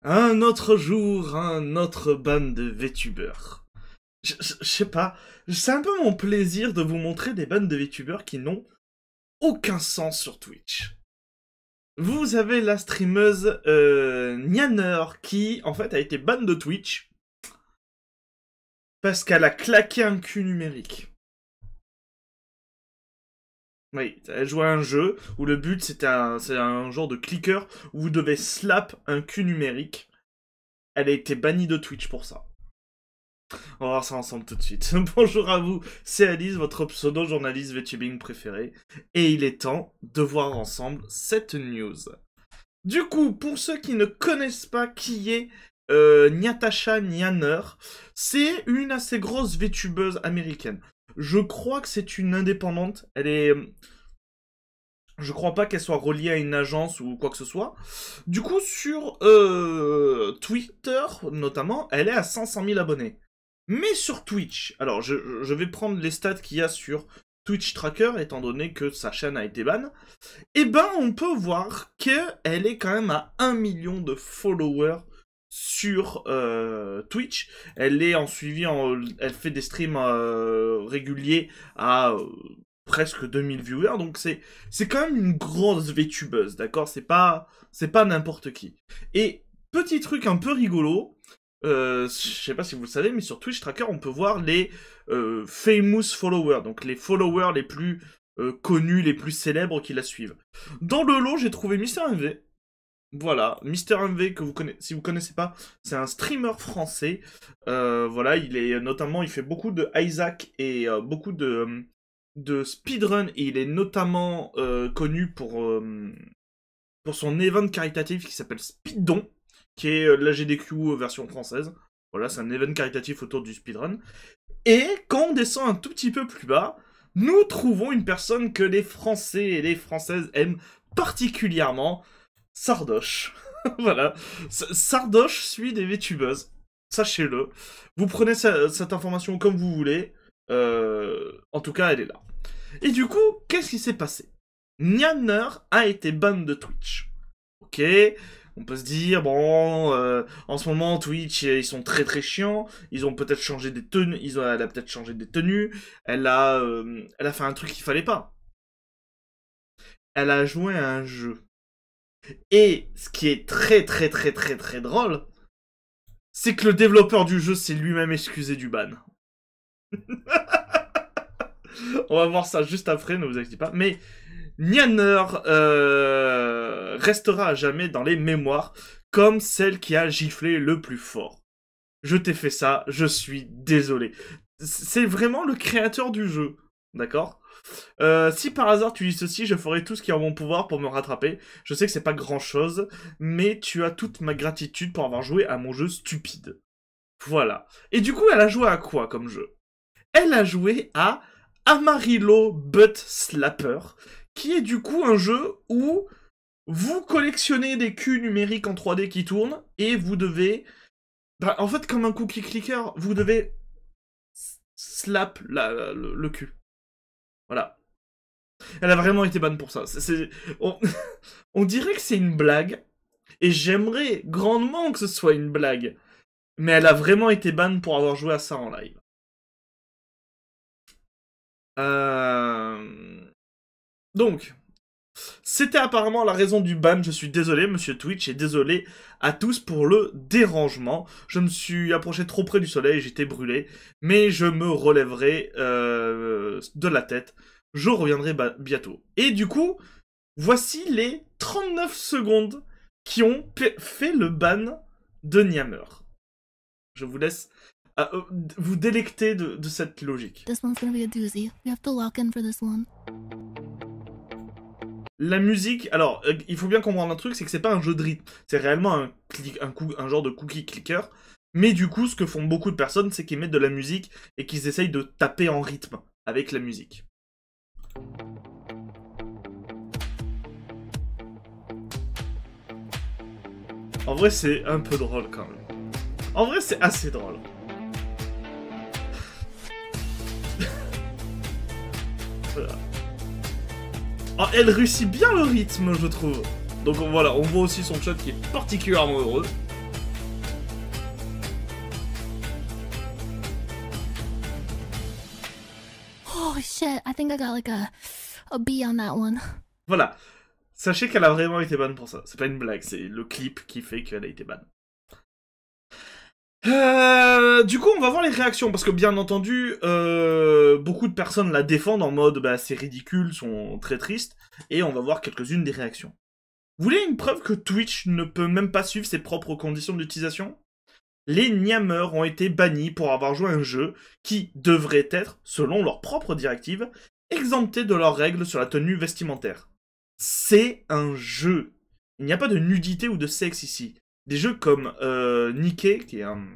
Un autre jour, un autre ban de VTubers. Je sais pas, c'est un peu mon plaisir de vous montrer des bans de VTubers qui n'ont aucun sens sur Twitch. Vous avez la streameuse Nyanner qui, en fait, a été ban de Twitch parce qu'elle a claqué un cul numérique. Oui, elle jouait à un jeu où le but c'est un genre de clicker où vous devez slap un cul numérique. Elle a été bannie de Twitch pour ça. On va voir ça ensemble tout de suite. Bonjour à vous, c'est Alice, votre pseudo-journaliste VTubing préféré. Et il est temps de voir ensemble cette news. Du coup, pour ceux qui ne connaissent pas qui est Natasha Nyanner, c'est une assez grosse VTubeuse américaine. Je crois que c'est une indépendante. Elle est... Je crois pas qu'elle soit reliée à une agence ou quoi que ce soit. Du coup, sur Twitter, notamment, elle est à 500 000 abonnés. Mais sur Twitch, alors je vais prendre les stats qu'il y a sur Twitch Tracker, étant donné que sa chaîne a été ban. Et ben, on peut voir qu'elle est quand même à 1 million de followers sur Twitch. Elle est en suivi, elle fait des streams réguliers à presque 2000 viewers, donc c'est quand même une grosse VTubeuse, d'accord? C'est pas n'importe qui. Et petit truc un peu rigolo, je sais pas si vous le savez, mais sur Twitch Tracker, on peut voir les famous followers, donc les followers les plus connus, les plus célèbres qui la suivent. Dans le lot, j'ai trouvé MrMV. Voilà, MrMV, que vous connaissez, si vous connaissez pas, c'est un streamer français. Voilà, il fait beaucoup de Isaac et beaucoup de speedrun, et il est notamment connu pour son event caritatif qui s'appelle Speeddon, qui est la GDQ version française. Voilà, c'est un event caritatif autour du speedrun. Et quand on descend un tout petit peu plus bas, nous trouvons une personne que les Français et les Françaises aiment particulièrement, Sardoche. Voilà, Sardoche suit des VTubeuses, sachez-le. Vous prenez cette information comme vous voulez, en tout cas elle est là. Et du coup, qu'est-ce qui s'est passé? Nyanner a été ban de Twitch. Ok, on peut se dire, bon, en ce moment, Twitch, ils sont très très chiants, ils ont peut-être changé des tenues, elle a peut-être changé des tenues, elle a fait un truc qu'il fallait pas. Elle a joué à un jeu. Et ce qui est très très très très très drôle, c'est que le développeur du jeu s'est lui-même excusé du ban. On va voir ça juste après, ne vous inquiétez pas. Mais Nyanner restera à jamais dans les mémoires comme celle qui a giflé le plus fort. Je t'ai fait ça, je suis désolé. C'est vraiment le créateur du jeu, d'accord? Si par hasard tu dis ceci, je ferai tout ce qui est en mon pouvoir pour me rattraper. Je sais que c'est pas grand chose, mais tu as toute ma gratitude pour avoir joué à mon jeu stupide. Voilà. Et du coup, elle a joué à quoi comme jeu? Elle a joué à Amarillo Butt Slapper, qui est du coup un jeu où vous collectionnez des culs numériques en 3D qui tournent, et vous devez... Bah, en fait, comme un cookie clicker, vous devez slap le cul. Voilà. Elle a vraiment été ban pour ça. On dirait que c'est une blague, et j'aimerais grandement que ce soit une blague. Mais elle a vraiment été ban pour avoir joué à ça en live. Donc, c'était apparemment la raison du ban. Je suis désolé, monsieur Twitch, et désolé à tous pour le dérangement. Je me suis approché trop près du soleil, j'étais brûlé. Mais je me relèverai de la tête. Je reviendrai bientôt. Et du coup, voici les 39 secondes qui ont fait le ban de Nyanner. Je vous laisse vous délecter de cette logique. This one's gonna be a doozy. We have to lock in for this one. La musique, alors, il faut bien comprendre un truc, c'est que c'est pas un jeu de rythme. C'est réellement un genre de cookie clicker. Mais du coup, ce que font beaucoup de personnes, c'est qu'ils mettent de la musique et qu'ils essayent de taper en rythme avec la musique. En vrai, c'est un peu drôle quand même. En vrai, c'est assez drôle. Voilà. Oh, elle réussit bien le rythme, je trouve. Donc voilà, on voit aussi son chat qui est particulièrement heureux. Oh shit, I think I got like a B on that one. Voilà. Sachez qu'elle a vraiment été ban pour ça. C'est pas une blague, c'est le clip qui fait qu'elle a été ban. Du coup, on va voir les réactions, parce que bien entendu, beaucoup de personnes la défendent en mode bah, c'est ridicule, sont très tristes, et on va voir quelques-unes des réactions. Vous voulez une preuve que Twitch ne peut même pas suivre ses propres conditions d'utilisation? Les Niameurs ont été bannis pour avoir joué à un jeu qui devrait être, selon leurs propres directives, exempté de leurs règles sur la tenue vestimentaire. C'est un jeu. Il n'y a pas de nudité ou de sexe ici. Des jeux comme Nikkei, qui est un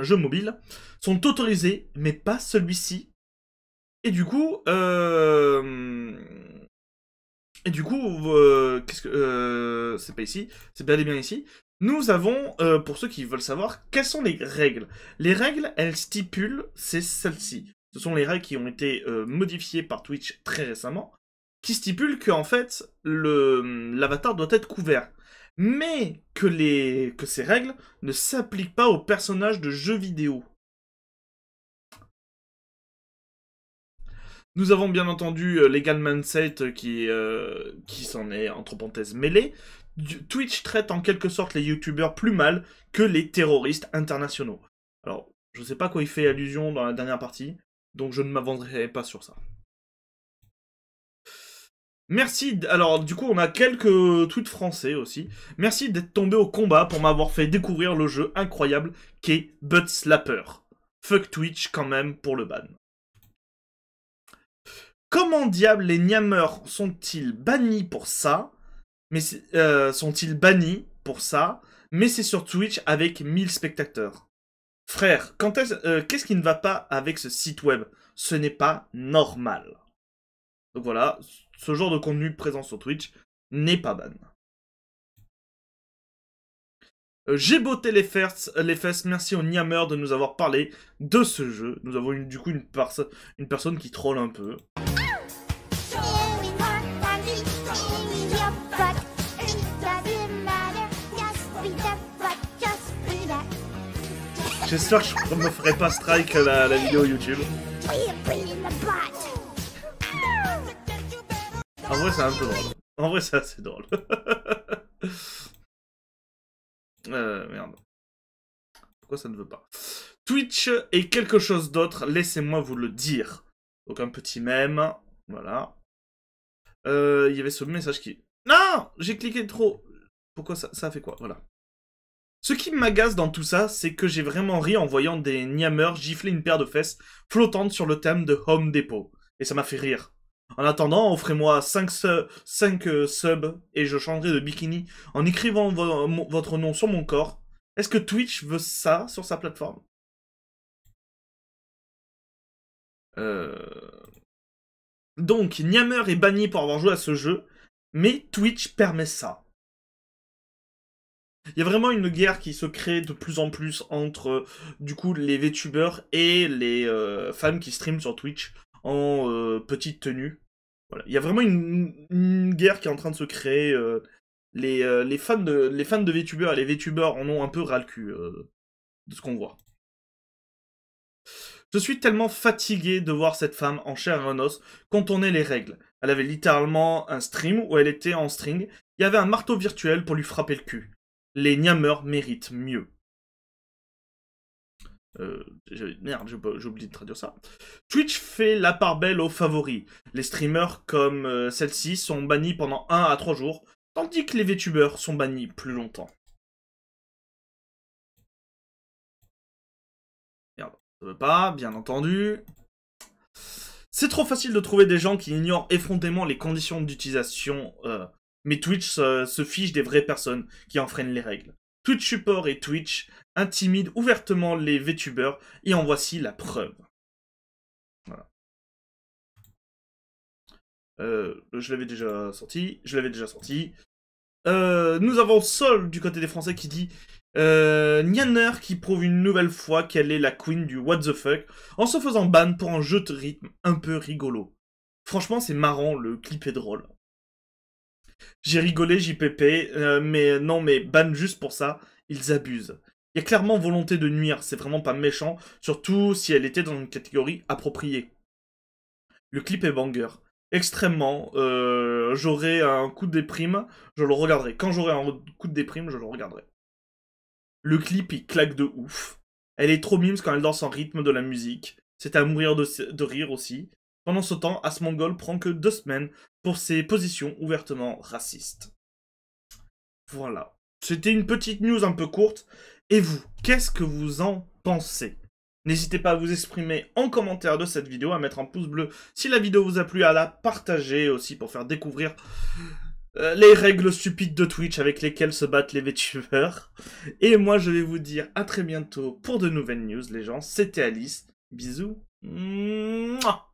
jeu mobile, sont autorisés, mais pas celui-ci. Et du coup, qu'est-ce que c'est pas ici, c'est bel et bien ici. Nous avons, pour ceux qui veulent savoir, quelles sont les règles. Les règles, elles stipulent, c'est celles-ci. Ce sont les règles qui ont été modifiées par Twitch très récemment, qui stipulent que en fait, l'avatar doit être couvert. Mais que ces règles ne s'appliquent pas aux personnages de jeux vidéo. Nous avons bien entendu Legal Mindset qui s'en est, entre parenthèses, mêlé. Twitch traite en quelque sorte les youtubeurs plus mal que les terroristes internationaux. Alors, je sais pas à quoi il fait allusion dans la dernière partie, donc je ne m'avancerai pas sur ça. Merci, alors du coup on a quelques tweets français aussi. Merci d'être tombé au combat pour m'avoir fait découvrir le jeu incroyable qu'est Butt Slapper. Fuck Twitch quand même pour le ban. Comment diable les Niameurs sont-ils bannis pour ça? Mais sont-ils bannis pour ça? Mais c'est sur Twitch avec 1000 spectateurs. Frère, qu'est-ce qui ne va pas avec ce site web? Ce n'est pas normal. Donc voilà, ce genre de contenu présent sur Twitch n'est pas ban. J'ai botté les fesses, merci aux Niameurs de nous avoir parlé de ce jeu. Nous avons du coup une personne qui troll un peu. J'espère que je me ferai pas strike la vidéo YouTube. En vrai, c'est un peu drôle. En vrai, c'est assez drôle. Merde. Pourquoi ça ne veut pas? Twitch est quelque chose d'autre, laissez-moi vous le dire. Donc un petit mème, voilà. Il y avait ce message qui... Non! J'ai cliqué trop. Pourquoi ça a fait quoi? Voilà. Ce qui m'agace dans tout ça, c'est que j'ai vraiment ri en voyant des Niameurs gifler une paire de fesses flottantes sur le thème de Home Depot. Et ça m'a fait rire. En attendant, offrez-moi 5 subs et je changerai de bikini en écrivant votre nom sur mon corps. Est-ce que Twitch veut ça sur sa plateforme? Donc, Niameur est banni pour avoir joué à ce jeu, mais Twitch permet ça. Il y a vraiment une guerre qui se crée de plus en plus entre, du coup, les VTubers et les femmes qui streament sur Twitch en petite tenue. Voilà. Il y a vraiment une guerre qui est en train de se créer. Les fans de VTubers et les VTubers en ont un peu ras le cul de ce qu'on voit. Je suis tellement fatigué de voir cette femme en chair et en os contourner les règles. Elle avait littéralement un stream où elle était en string. Il y avait un marteau virtuel pour lui frapper le cul. Les Niameurs méritent mieux. Merde, j'ai oublié de traduire ça. Twitch fait la part belle aux favoris. Les streamers comme celle-ci sont bannis pendant 1 à 3 jours, tandis que les VTubers sont bannis plus longtemps. Merde, ça veut pas, bien entendu. C'est trop facile de trouver des gens qui ignorent effrontément les conditions d'utilisation, mais Twitch se fiche des vraies personnes qui enfreignent les règles. Twitch Support et Twitch intimident ouvertement les VTubers, et en voici la preuve. Voilà. Je l'avais déjà sorti. Nous avons Sol du côté des Français qui dit Nianer qui prouve une nouvelle fois qu'elle est la queen du what the fuck en se faisant ban pour un jeu de rythme un peu rigolo. Franchement, c'est marrant, le clip est drôle. J'ai rigolé, JPP, mais non, mais ban juste pour ça, ils abusent. Il y a clairement volonté de nuire, c'est vraiment pas méchant, surtout si elle était dans une catégorie appropriée. Le clip est banger. Extrêmement. J'aurai un coup de déprime, je le regarderai. Quand j'aurai un coup de déprime, je le regarderai. Le clip, il claque de ouf. Elle est trop mimes quand elle danse en rythme de la musique. C'est à mourir de rire aussi. Pendant ce temps, Asmongold prend que 2 semaines pour ses positions ouvertement racistes. Voilà. C'était une petite news un peu courte. Et vous, qu'est-ce que vous en pensez? N'hésitez pas à vous exprimer en commentaire de cette vidéo, à mettre un pouce bleu si la vidéo vous a plu, à la partager aussi pour faire découvrir les règles stupides de Twitch avec lesquelles se battent les VTubers. Et moi, je vais vous dire à très bientôt pour de nouvelles news, les gens. C'était Alice. Bisous. Mouah.